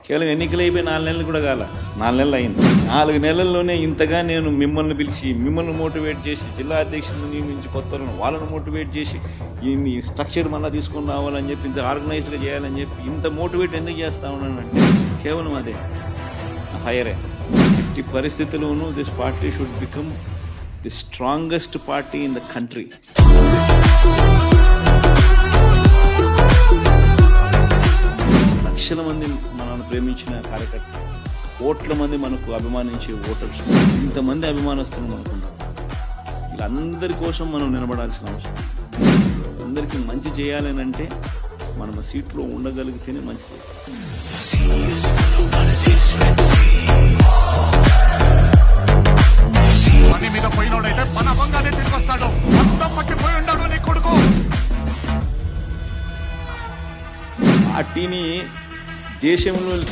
కేవలం ఎన్నికలు అయిపోయి 4 నెలలు కూడా కాల, 4 నెలలు అయింది. 4 నెలల్లోనే ఇంతగా నేను మిమ్మల్ని పిలిచి, మిమ్మల్ని మోటివేట్ చేసి, జిల్లా అధ్యక్షులను నియమించి, కొత్తలను వాళ్ళని మోటివేట్ చేసి, ఈ స్ట్రక్చర్ మళ్ళీ తీసుకొని రావాలని చెప్పి, ఇంత ఆర్గనైజ్డ్గా చేయాలని చెప్పి, ఇంత మోటివేట్ ఎందుకు చేస్తా ఉన్నానంటే కేవలం అదే హైయరే. ఎట్టి పరిస్థితుల్లోనూ this party should become the strongest party in the country. లక్షల మంది మనల్ని ప్రేమించిన కార్యకర్తలు, కోట్ల మంది మనకు అభిమానించే ఓటర్స్, ఇంతమంది అభిమానస్తులు అనుకుంటాం. వీళ్ళందరి కోసం మనం నిలబడాల్సిన అవసరం. అందరికీ మంచి చేయాలని అంటే మనం సీట్లో ఉండగలిగితేనే మంచి చేయాలి. పార్టీని దేశంలో